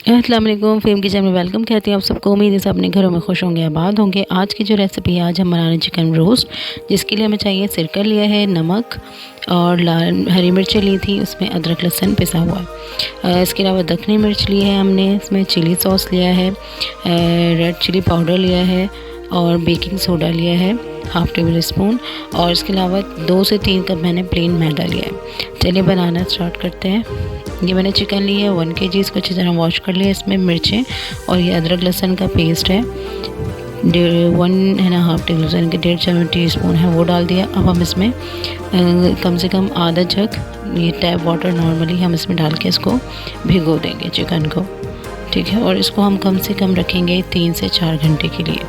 अस्सलाम वालेकुम। Fame kitchen में वेलकम कहती हूँ आप सबको। उम्मीद है सब अपने घरों में खुश होंगे, आबाद होंगे। आज की जो रेसिपी है, आज हम बना रहे हैं चिकन रोस्ट, जिसके लिए हमें चाहिए सिरका लिया है, नमक और लाल हरी मिर्चें ली थी, उसमें अदरक लहसुन पिसा हुआ है। इसके अलावा दखनी मिर्च ली है हमने, इसमें चिली सॉस लिया है, रेड चिली पाउडर लिया है और बेकिंग सोडा लिया है हाफ़ टेबल स्पून। और इसके अलावा 2 से 3 कप मैंने प्लेन मैदा लिया है। चलिए बनाना स्टार्ट करते हैं। ये मैंने चिकन ली है 1 kg, इसको अच्छी तरह वॉश कर लिया। इसमें मिर्चें और ये अदरक लहसुन का पेस्ट है 1.5 टेबल स्पून के 1.5 टीस्पून है, वो डाल दिया। अब हम इसमें कम से कम आधा जग ये टैप वाटर नॉर्मली हम इसमें डाल के इसको भिगो देंगे चिकन को, ठीक है। और इसको हम कम से कम रखेंगे 3 से 4 घंटे के लिए।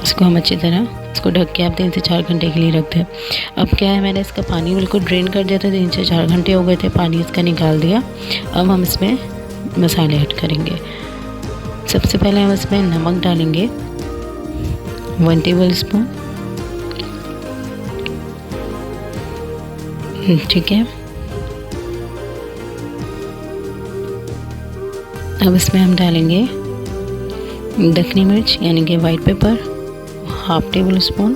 इसको हम अच्छी तरह इसको ढक के आप 3 से 4 घंटे के लिए रख दें। अब क्या है, मैंने इसका पानी बिल्कुल ड्रेन कर दिया था, 3 से 4 घंटे हो गए थे, पानी इसका निकाल दिया। अब हम इसमें मसाले ऐड करेंगे। सबसे पहले हम इसमें नमक डालेंगे 1 टेबल स्पून, ठीक है। अब इसमें हम डालेंगे दखनी मिर्च यानी कि वाइट पेपर 1/2 टेबल स्पून।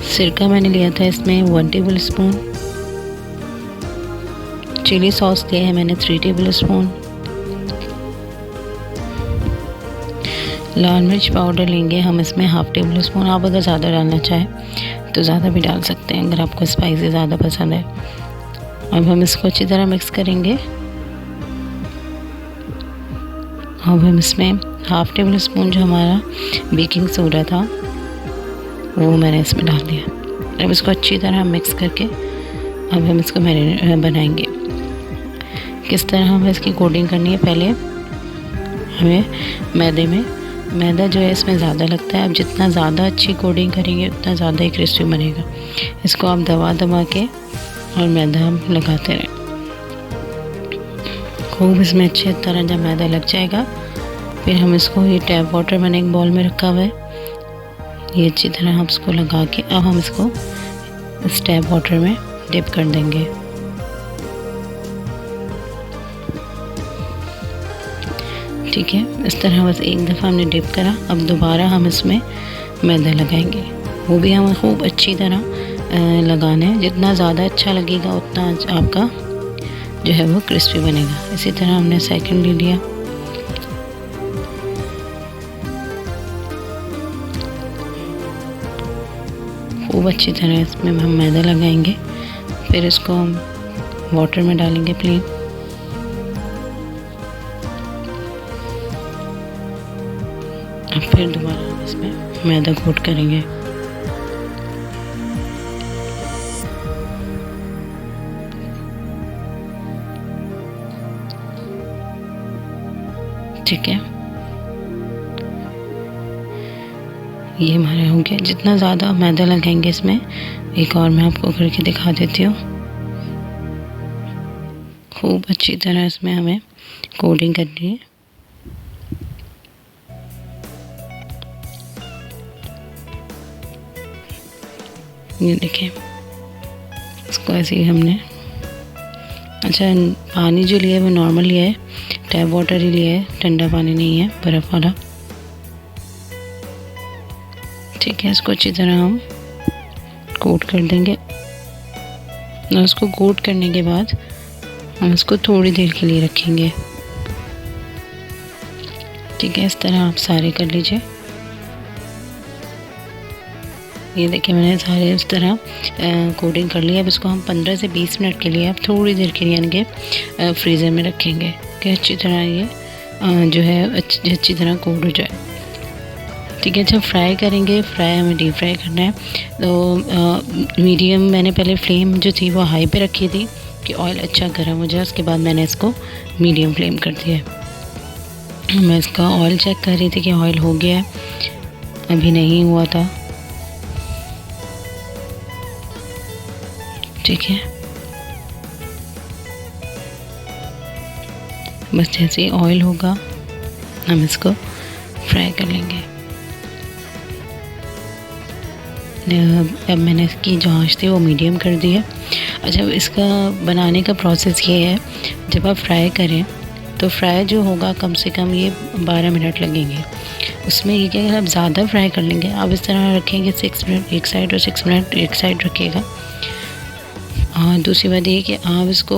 सिरका मैंने लिया था इसमें 1 टेबल स्पून। चिली सॉस लिया है मैंने 3 टेबल स्पून। लाल मिर्च पाउडर लेंगे हम इसमें 1/2 टेबल स्पून। आप अगर ज़्यादा डालना चाहें तो ज़्यादा भी डाल सकते हैं अगर आपको स्पाइसी ज़्यादा पसंद है। अब हम इसको अच्छी तरह मिक्स करेंगे। अब हम इसमें 1/2 टेबल स्पून जो हमारा बेकिंग सोडा था वो मैंने इसमें डाल दिया। अब इसको अच्छी तरह मिक्स करके अब हम इसको बनाएंगे। किस तरह हमें इसकी कोटिंग करनी है, पहले हमें मैदा जो है इसमें ज़्यादा लगता है। अब जितना ज़्यादा अच्छी कोटिंग करेंगे उतना ज़्यादा ही क्रिस्पी बनेगा। इसको आप दबा के और मैदा हम लगाते रहें खूब। इसमें अच्छी तरह जब मैदा लग जाएगा फिर हम इसको, ये टैप वाटर मैंने एक बॉल में रखा हुआ है, ये अच्छी तरह हम इसको लगा के अब हम इसको इस टैप वाटर में डिप कर देंगे। ठीक है, इस तरह बस एक दफ़ा हमने डिप करा। अब दोबारा हम इसमें मैदा लगाएंगे, वो भी हमें खूब अच्छी तरह लगाना है। जितना ज़्यादा अच्छा लगेगा उतना आपका जो है वो क्रिस्पी बनेगा। इसी तरह हमने सेकंड ले लिया। खूब अच्छी तरह इसमें हम मैदा लगाएंगे, फिर इसको हम वाटर में डालेंगे प्लेन। अब फिर दोबारा हम इसमें मैदा कोट करेंगे। ठीक है, ये हमारे हो गया। जितना ज़्यादा मैदा लगाएंगे इसमें, एक और मैं आपको करके दिखा देती हूँ। खूब अच्छी तरह इसमें हमें कोटिंग करनी है। ये देखिए, इसको ऐसे ही हमने, अच्छा पानी जो लिया है वो नॉर्मल लिया है, टैप वाटर ही लिया है, ठंडा पानी नहीं है, बर्फ़ वाला। ठीक है, इसको अच्छी तरह हम कोट कर देंगे। और इसको कोट करने के बाद हम इसको थोड़ी देर के लिए रखेंगे। ठीक है, इस तरह आप सारे कर लीजिए। ये देखिए, मैंने सारे इस तरह कोटिंग कर लिया। अब इसको हम 15 से 20 मिनट के लिए, अब थोड़ी देर के लिए यानी कि फ्रीज़र में रखेंगे कि अच्छी तरह ये जो है अच्छी तरह कोट हो जाए। ठीक है, जब फ्राई करेंगे, हमें डीप फ्राई करना है तो मीडियम, मैंने पहले फ्लेम जो थी वो हाई पे रखी थी कि ऑयल अच्छा गर्म हो जाए। उसके बाद मैंने इसको मीडियम फ्लेम कर दिया। मैं इसका ऑयल चेक कर रही थी कि ऑयल हो गया है, अभी नहीं हुआ था। ठीक है, बस जैसे ही ऑयल होगा हम इसको फ्राई कर लेंगे। अब मैंने इसकी जो आंच थी वो मीडियम कर दी है। अच्छा, इसका बनाने का प्रोसेस ये है, जब आप फ्राई करें तो फ्राई जो होगा कम से कम ये 12 मिनट लगेंगे। उसमें ये क्या, आप ज़्यादा फ्राई कर लेंगे, आप इस तरह रखेंगे 6 मिनट एक साइड और 6 मिनट एक साइड रखिएगा। और दूसरी बात ये कि आप इसको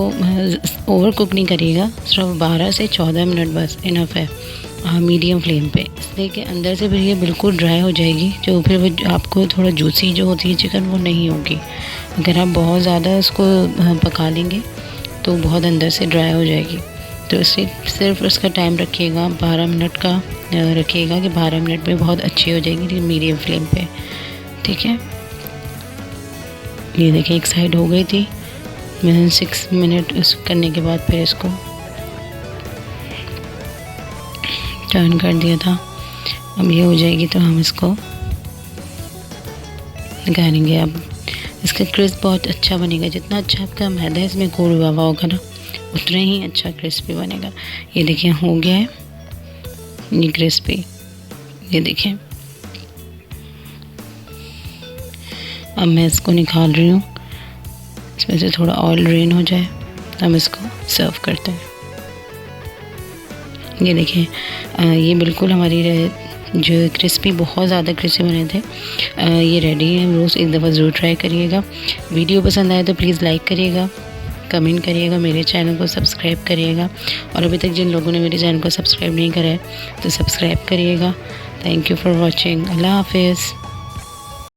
ओवर कुक नहीं करिएगा, सिर्फ 12 से 14 मिनट बस इनफ है मीडियम फ्लेम पे, इसलिए कि अंदर से फिर ये बिल्कुल ड्राई हो जाएगी, जो फिर वो आपको थोड़ा जूसी जो होती है चिकन वो नहीं होगी। अगर आप बहुत ज़्यादा इसको पका लेंगे तो बहुत अंदर से ड्राई हो जाएगी। तो इसलिए सिर्फ उसका टाइम रखिएगा 12 मिनट का रखिएगा कि 12 मिनट में बहुत अच्छी हो जाएगी मीडियम फ्लेम पे, ठीक है। ये देखिए एक साइड हो गई थी, मैंने 6 मिनट इस करने के बाद फिर इसको टर्न कर दिया था। अब ये हो जाएगी तो हम इसको निकालेंगे। अब इसका क्रिस्प बहुत अच्छा बनेगा, जितना अच्छा आपका मैदा इसमें कोट हुआ होगा ना उतना ही अच्छा क्रिस्पी बनेगा। ये देखिए हो गया है ये क्रिस्पी, ये देखिए। अब मैं इसको निकाल रही हूँ, इसमें से थोड़ा ऑयल ड्रेन हो जाए, हम इसको सर्व करते हैं। ये देखिए ये बिल्कुल हमारी जो क्रिस्पी, बहुत ज़्यादा क्रिस्पी बने थे, ये रेडी है रोज़। एक दफ़ा ज़रूर ट्राई करिएगा। वीडियो पसंद आए तो प्लीज़ लाइक करिएगा, कमेंट करिएगा, मेरे चैनल को सब्सक्राइब करिएगा, और अभी तक जिन लोगों ने मेरे चैनल को सब्सक्राइब नहीं करा है तो सब्सक्राइब करिएगा। Thank you for watching. अल्लाह हाफिज़।